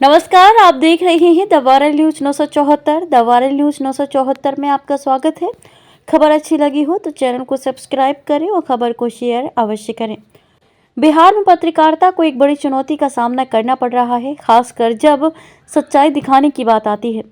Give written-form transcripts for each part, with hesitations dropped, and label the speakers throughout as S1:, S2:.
S1: नमस्कार, आप देख रहे हैं the viral news 974। The viral news 974 में आपका स्वागत है। खबर अच्छी लगी हो तो चैनल को सब्सक्राइब करें और खबर को शेयर अवश्य करें। बिहार में पत्रकारिता को एक बड़ी चुनौती का सामना करना पड़ रहा है, खासकर जब सच्चाई दिखाने की बात आती है।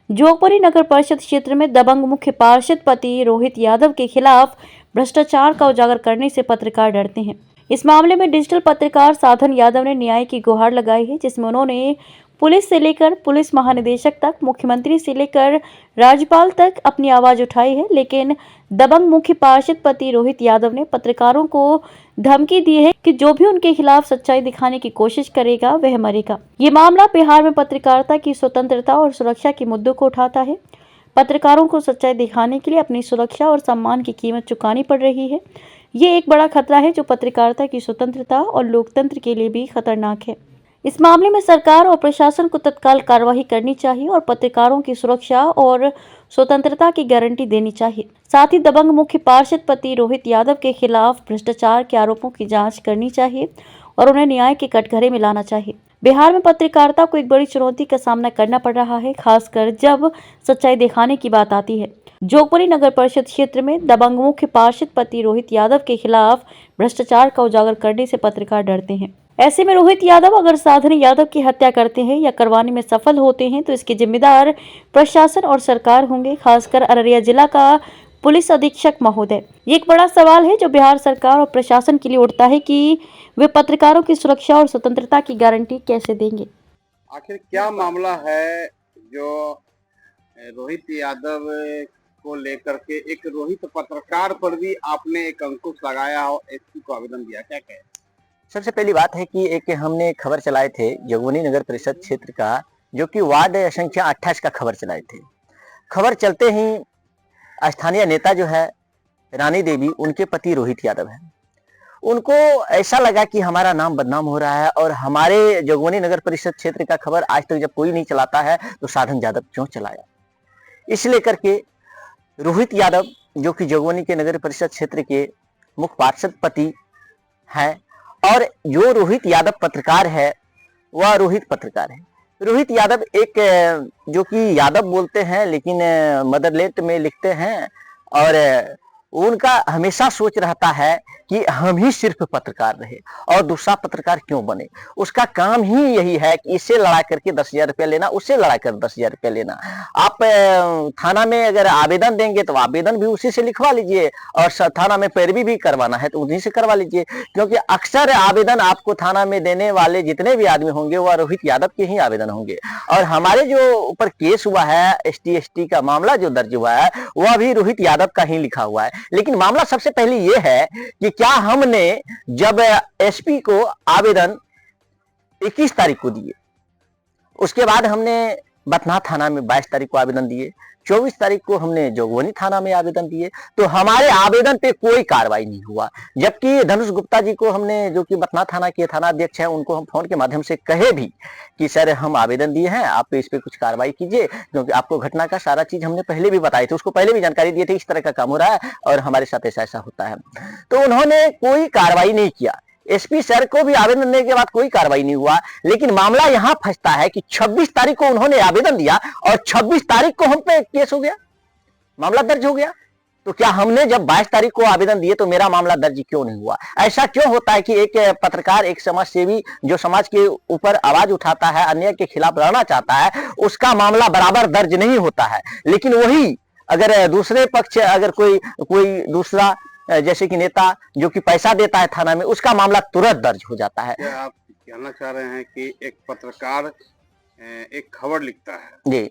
S1: जोगबनी नगर परिषद क्षेत्र में दबंग मुख्य पार्षद पति रोहित यादव के खिलाफ भ्रष्टाचार का उजागर करने से पत्रकार डरते हैं। इस मामले में डिजिटल पत्रकार साधन यादव ने न्याय की गुहार लगाई है, जिसमें उन्होंने पुलिस से लेकर पुलिस महानिदेशक तक, मुख्यमंत्री से लेकर राज्यपाल तक अपनी आवाज उठाई है। लेकिन दबंग मुख्य पार्षद पति रोहित यादव ने पत्रकारों को धमकी दी है कि जो भी उनके खिलाफ सच्चाई दिखाने की कोशिश करेगा वह मरेगा। ये मामला बिहार में पत्रकारिता की स्वतंत्रता और सुरक्षा के मुद्दों को उठाता है। पत्रकारों को सच्चाई दिखाने के लिए अपनी सुरक्षा और सम्मान की कीमत चुकानी पड़ रही है। ये एक बड़ा खतरा है जो पत्रकारिता की स्वतंत्रता और लोकतंत्र के लिए भी खतरनाक है। इस मामले में सरकार और प्रशासन को तत्काल कार्रवाई करनी चाहिए और पत्रकारों की सुरक्षा और स्वतंत्रता की गारंटी देनी चाहिए। साथ ही दबंग मुख्य पार्षद पति रोहित यादव के खिलाफ भ्रष्टाचार के आरोपों की जांच करनी चाहिए और उन्हें न्याय के कटघरे में लाना चाहिए। बिहार में पत्रकारिता को एक बड़ी चुनौती का सामना करना पड़ रहा है, खासकर जब सच्चाई दिखाने की बात आती है। जोगबनी नगर परिषद क्षेत्र में दबंग मुख्य पार्षद पति रोहित यादव के खिलाफ भ्रष्टाचार का उजागर करने से पत्रकार डरते हैं। ऐसे में रोहित यादव अगर साधन यादव की हत्या करते हैं या करवाने में सफल होते हैं तो इसके जिम्मेदार प्रशासन और सरकार होंगे, खासकर अररिया जिला का पुलिस अधीक्षक महोदय। ये एक बड़ा सवाल है जो बिहार सरकार और प्रशासन के लिए उठता है कि वे पत्रकारों की सुरक्षा और स्वतंत्रता की गारंटी कैसे देंगे।
S2: आखिर क्या मामला है जो रोहित यादव को लेकर के एक रोहित पत्रकार पर भी आपने एक अंकुश लगाया और एसपी को आवेदन दिया, क्या कहे?
S3: सबसे पहली बात है कि एक हमने खबर चलाए थे जोगबनी नगर परिषद क्षेत्र का, जो कि वार्ड संख्या 28 का खबर चलाए थे। खबर चलते ही स्थानीय नेता जो है रानी देवी, उनके पति रोहित यादव है, उनको ऐसा लगा कि हमारा नाम बदनाम हो रहा है और हमारे जोगबनी नगर परिषद क्षेत्र का खबर आज तक जब कोई नहीं चलाता है तो साधन यादव क्यों चलाया। इसलिए करके रोहित यादव, जो कि जोगबनी के नगर परिषद क्षेत्र के मुख्य पार्षद पति है, और जो रोहित यादव पत्रकार है वह रोहित पत्रकार है। रोहित यादव एक, जो कि यादव बोलते हैं लेकिन मदरलेट में लिखते हैं, और उनका हमेशा सोच रहता है कि हम ही सिर्फ पत्रकार रहे और दूसरा पत्रकार क्यों बने। उसका काम ही यही है कि इससे लड़ा करके 10,000 रुपया लेना, उससे लड़ा कर 10,000 रुपया लेना। आप थाना में अगर आवेदन देंगे तो आवेदन भी उसी से लिखवा लीजिए, और थाना में पैरवी भी करवाना है तो उन्हीं से करवा लीजिए, क्योंकि अक्सर आवेदन आपको थाना में देने वाले जितने भी आदमी होंगे वह रोहित यादव के ही आवेदन होंगे। और हमारे जो ऊपर केस हुआ है, ST का मामला जो दर्ज हुआ है वह भी रोहित यादव का ही लिखा हुआ है। लेकिन मामला सबसे पहले यह है कि क्या हमने जब SP को आवेदन 21 तारीख को दिए, उसके बाद हमने बथना थाना में 22 तारीख को आवेदन दिए, 24 तारीख को हमने जोगबनी थाना में आवेदन दिए, तो हमारे आवेदन पे कोई कार्रवाई नहीं हुआ। जबकि धनुष गुप्ता जी को हमने, जो कि बथना थाना के थाना अध्यक्ष हैं, उनको हम फोन के माध्यम से कहे भी कि सर हम आवेदन दिए हैं, आप इस पे कुछ कार्रवाई कीजिए, क्योंकि आपको घटना का सारा चीज हमने पहले भी बताई थी, उसको पहले भी जानकारी दिए थे इस तरह का काम हो रहा है और हमारे साथ ऐसा ऐसा होता है। तो उन्होंने कोई कार्रवाई नहीं किया। SP सर को भी आवेदन देने के बाद कोई कार्रवाई नहीं हुआ। लेकिन मामला यहां फंसता है कि 26 तारीख को उन्होंने आवेदन दिया और 26 तारीख को हम पे केस हो गया, मामला दर्ज हो गया। तो क्या हमने जब 22 तारीख को आवेदन दिए तो मेरा मामला दर्ज क्यों नहीं हुआ? ऐसा क्यों होता है कि एक पत्रकार, एक समाज सेवी जो समाज के ऊपर आवाज उठाता है, अन्याय के खिलाफ लड़ना चाहता है, उसका मामला बराबर दर्ज नहीं होता है। लेकिन वही अगर दूसरे पक्ष, अगर कोई दूसरा जैसे कि नेता जो कि पैसा देता है थाना में, उसका मामला तुरंत दर्ज हो जाता है।
S2: क्या आप कहना चाह रहे हैं कि एक पत्रकार एक खबर लिखता है
S3: जी,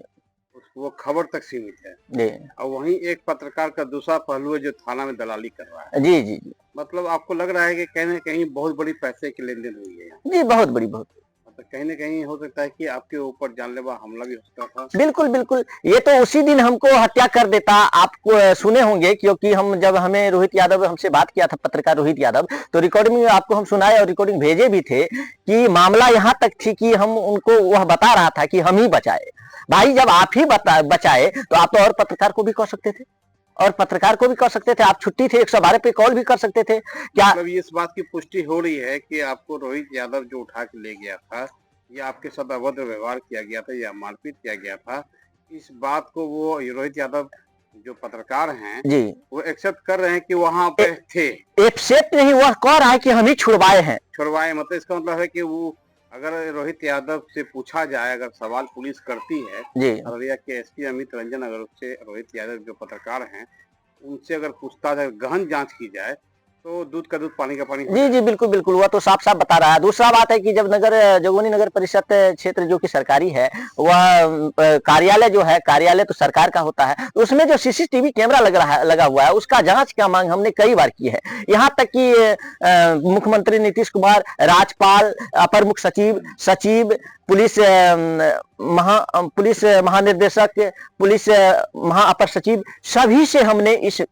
S2: वो खबर तक सीमित है
S3: जी,
S2: और वहीं एक पत्रकार का दूसरा पहलू है जो थाना में दलाली कर रहा है।
S3: जी, जी, जी,
S2: मतलब आपको लग रहा है कि कहीं न कहीं बहुत बड़ी पैसे की लेन देन हुई है?
S3: जी, बहुत बड़ी, बहुत
S2: मतलब कहीं न कहीं हो सकता है कि आपके ऊपर जानलेवा हमला भी हो सकता था।
S3: बिल्कुल, बिल्कुल। ये तो उसी दिन हमको हत्या कर देता। आपको सुने होंगे, क्योंकि जब हमें रोहित यादव हमसे बात किया था, पत्रकार रोहित यादव, तो रिकॉर्डिंग में आपको हम सुनाए और रिकॉर्डिंग भेजे भी थे कि मामला यहाँ तक थी कि हम उनको वह बता रहा था कि हम ही बचाए। भाई जब आप ही बचाए तो आप तो और पत्रकार को भी कह सकते थे, और पत्रकार को भी कह सकते थे, आप छुट्टी थे, 112 पे कॉल भी कर सकते थे। क्या
S2: मतलब इस बात की पुष्टि हो रही है कि आपको रोहित यादव जो उठा के ले गया था या आपके साथ अभद्र व्यवहार किया गया था या मारपीट किया गया था, इस बात को वो रोहित यादव जो पत्रकार हैं
S3: जी
S2: वो एक्सेप्ट कर रहे हैं कि वहां पे थे,
S3: एक्सेप्ट नहीं, वह कह रहा है कि हम ही छुड़वाए हैं।
S2: छुड़वाए, मतलब इसका मतलब है कि वो अगर रोहित यादव से पूछा जाए, अगर सवाल पुलिस करती है,
S3: जी
S2: अररिया के एसपी अमित रंजन अगर उससे रोहित यादव जो पत्रकार हैं उनसे अगर पूछताछ गहन जांच की जाए तो दूध का दूध पानी का पानी हो
S3: जी
S2: जाए।
S3: जी बिल्कुल बिल्कुल, वह तो साफ साफ बता रहा है। दूसरा बात है कि जब जोगबनी नगर परिषद क्षेत्र जो कि सरकारी है, वह कार्यालय जो है, कार्यालय तो सरकार का होता है, उसमें जो सीसीटीवी कैमरा लगा हुआ है, उसका जांच का मांग हमने कई बार की है। यहाँ तक कि मुख्यमंत्री नीतीश कुमार, राज्यपाल, अपर मुख्य सचिव, सचिव, पुलिस महानिर्देशक, पुलिस अपर सचिव, सभी से हमने इस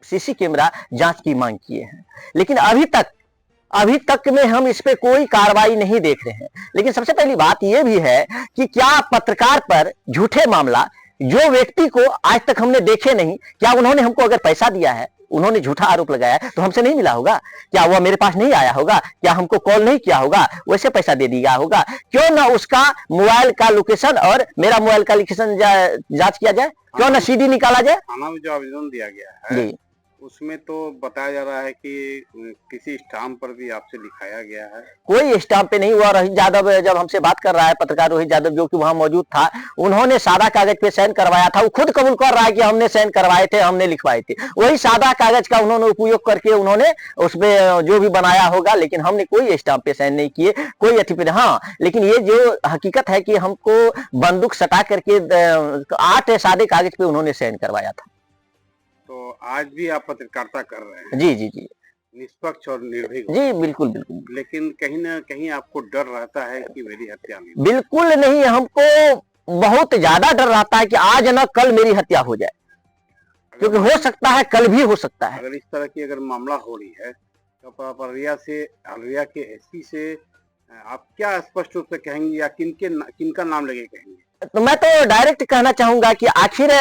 S3: सीसी कैमरा जांच की मांग किए हैं, लेकिन अभी तक में हम इस पे कोई कार्रवाई नहीं देख रहे हैं। लेकिन सबसे पहली बात यह भी है कि क्या पत्रकार पर झूठे मामला, जो व्यक्ति को आज तक हमने देखे नहीं, क्या उन्होंने हमको अगर पैसा दिया है, उन्होंने झूठा आरोप लगाया है, तो हमसे नहीं मिला होगा? क्या वह मेरे पास नहीं आया होगा? क्या हमको कॉल नहीं किया होगा? वैसे पैसा दे दिया होगा? क्यों ना उसका मोबाइल का लोकेशन और मेरा मोबाइल का लोकेशन जांच किया जाए? क्यों ना सीडी निकाला जाए?
S2: थाना में जो आवेदन दिया गया है
S3: जी
S2: उसमें तो बताया जा रहा है कि किसी स्टाम्प पर भी आपसे लिखाया गया है।
S3: कोई स्टाम्प पे नहीं हुआ। रोहित यादव जब हमसे बात कर रहा है, पत्रकार रोहित यादव जो कि वहां मौजूद था, उन्होंने सादा कागज पे साइन करवाया था। वो खुद कबूल कर रहा है कि हमने साइन करवाए थे, हमने लिखवाए थे। वही सादा कागज का उन्होंने उपयोग करके उन्होंने उसमें जो भी बनाया होगा, लेकिन हमने कोई स्टाम्प पे साइन नहीं किए, कोई अथी पे। हाँ, लेकिन ये जो हकीकत है कि हमको बंदूक सटा करके 8 सादे कागज पे उन्होंने साइन करवाया था।
S2: तो आज भी आप पत्रकारिता कर रहे हैं,
S3: जी जी जी
S2: निष्पक्ष और निर्भीक,
S3: जी बिल्कुल बिल्कुल
S2: लेकिन कहीं ना कहीं आपको डर रहता है कि मेरी हत्या नहीं।
S3: बिल्कुल नहीं, हमको बहुत ज्यादा डर रहता है कि आज ना कल मेरी हत्या हो जाए, क्योंकि हो सकता है कल भी हो सकता है।
S2: अगर इस तरह की अगर मामला हो रही है तो आप अररिया के एसपी से आप क्या स्पष्ट रूप से कहेंगे या किनका नाम लेके कहेंगे?
S3: तो मैं तो डायरेक्ट कहना चाहूंगा कि आखिर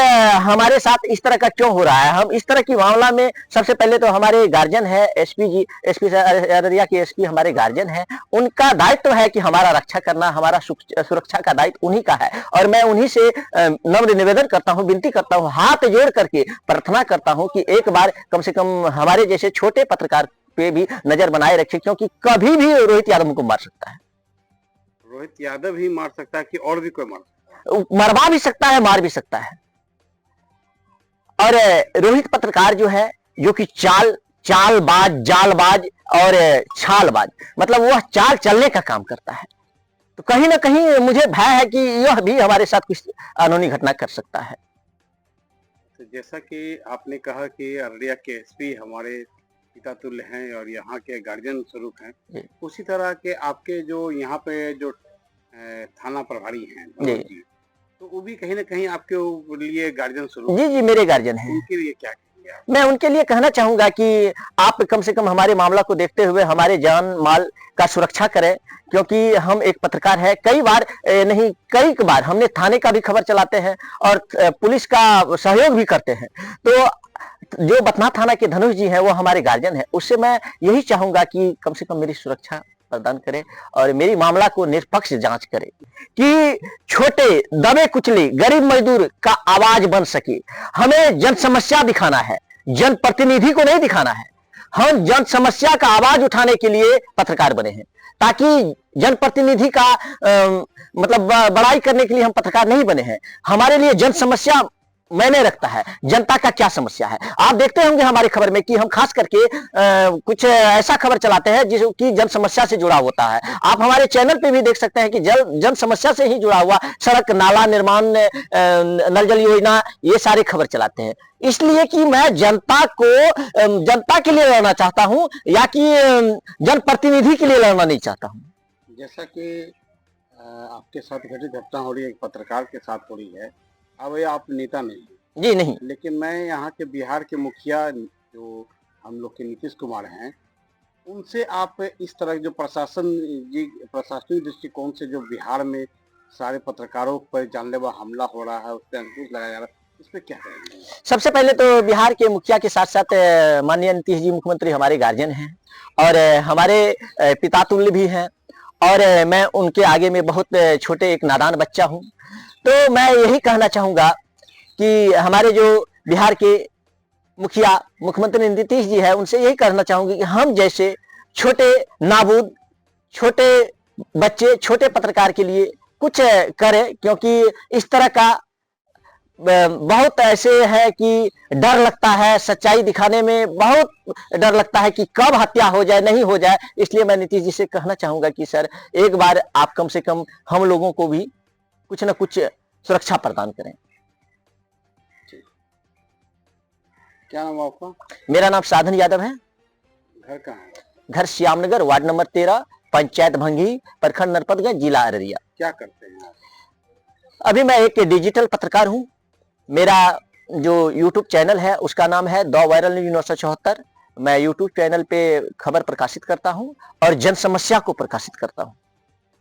S3: हमारे साथ इस तरह का क्यों हो रहा है। हम इस तरह की मामला में सबसे पहले तो हमारे गार्जियन है, एसपी अररिया के एसपी हमारे गार्जियन है। उनका दायित्व है कि हमारा रक्षा करना, हमारा सुरक्षा का दायित्व उन्हीं का है। और मैं उन्हीं से नम्र निवेदन करता हूं, विनती करता हूं, हाथ जोड़ करके प्रार्थना करता हूं कि एक बार कम से कम हमारे जैसे छोटे पत्रकार पे भी नजर बनाए रखे, क्योंकि कभी भी रोहित यादव को मार सकता है।
S2: रोहित यादव ही मार सकता है कि और भी कोई मार सकता
S3: मरवा भी सकता है, मार भी सकता है। और रोहित पत्रकार जो है, जो कि चालबाज, जालबाज और छालबाज, मतलब वह चाल चलने का काम करता है। तो कहीं ना कहीं मुझे भय है कि यह भी हमारे साथ कुछ अनहोनी घटना कर सकता है।
S2: तो जैसा कि आपने कहा कि अररिया के एसपी हमारे पिता तुल्य हैं और यहाँ के गार्जियन स्वरूप हैं, उसी तरह के आपके जो यहाँ पे जो थाना प्रभारी हैं जी, तो वो भी कहीं ना कहीं आपके लिए गार्जियन स्वरूप।
S3: जी जी मेरे गार्जियन हैं।
S2: उनके लिए क्या कहेंगे आप?
S3: मैं उनके लिए कहना चाहूंगा कि आप कम से कम हमारे मामला को देखते हुए हमारे जान माल का सुरक्षा करें, क्योंकि हम एक पत्रकार है। कई बार हमने थाने का भी खबर चलाते हैं और पुलिस का सहयोग भी करते हैं। तो जो बथना थाना के धनुष जी हैं, वो हमारे गार्जियन है। उससे मैं यही चाहूंगा कि कम से कम मेरी सुरक्षा प्रदान करे और मेरी मामला को निष्पक्ष जांच करे, कि छोटे दबे कुचले गरीब मजदूर का आवाज बन सके। हमें जन समस्या दिखाना है, जन प्रतिनिधि को नहीं दिखाना है। हम जन समस्या का आवाज उठाने के लिए पत्रकार बने हैं, ताकि जन प्रतिनिधि का मतलब बड़ाई करने के लिए हम पत्रकार नहीं बने हैं। हमारे लिए जन समस्या मैंने रखता है, जनता का क्या समस्या है। आप देखते होंगे हमारी खबर में कि हम खास करके कुछ ऐसा खबर चलाते हैं जो कि जन समस्या से जुड़ा होता है। आप हमारे चैनल पे भी देख सकते हैं कि जन समस्या से ही जुड़ा हुआ सड़क, नाला निर्माण, नल जल योजना, ये सारे खबर चलाते हैं। इसलिए कि मैं जनता के लिए लड़ना चाहता हूं, या कि जनप्रतिनिधि के लिए लड़ना नहीं चाहता हूं।
S2: जैसा कि आपके साथ घटित घटना हो रही है, एक पत्रकार के साथ हो रही है, अब ये आप नेता नहीं
S3: जी नहीं,
S2: लेकिन मैं यहाँ के बिहार के मुखिया जो हम लोग के नीतीश कुमार हैं, उनसे आप इस तरह जो प्रशासनिक दृष्टिकोण से जो बिहार में सारे पत्रकारों पर जानलेवा हमला हो रहा है, उस पर अंकुश लगाया जा रहा है, इस पर क्या कहेंगे?
S3: सबसे पहले तो बिहार के मुखिया के साथ साथ माननीय नीतीश जी मुख्यमंत्री हमारे गार्जियन हैं और हमारे पिता तुल्य भी हैं। और मैं उनके आगे में बहुत छोटे एक नादान बच्चा हूं। तो मैं यही कहना चाहूंगा कि हमारे जो बिहार के मुखिया मुख्यमंत्री नीतीश जी है, उनसे यही कहना चाहूंगी कि हम जैसे छोटे नाबूद छोटे बच्चे छोटे पत्रकार के लिए कुछ करें, क्योंकि इस तरह का बहुत ऐसे है कि डर लगता है, सच्चाई दिखाने में बहुत डर लगता है कि कब हत्या हो जाए नहीं हो जाए। इसलिए मैं नीतीश जी से कहना चाहूंगा कि सर एक बार आप कम से कम हम लोगों को भी कुछ ना कुछ सुरक्षा प्रदान करें।
S2: क्या नाम है आपका?
S3: मेरा नाम साधन यादव है।
S2: घर कहाँ है?
S3: घर श्यामनगर, वार्ड नंबर 13, पंचायत भंगी, प्रखंड नरपतगंज, जिला अररिया।
S2: क्या करते हैं आप?
S3: अभी मैं एक डिजिटल पत्रकार हूँ। मेरा जो YouTube चैनल है उसका नाम है द वायरल न्यूज 974। मैं YouTube चैनल पे खबर प्रकाशित करता हूँ और जन समस्या को प्रकाशित करता हूँ।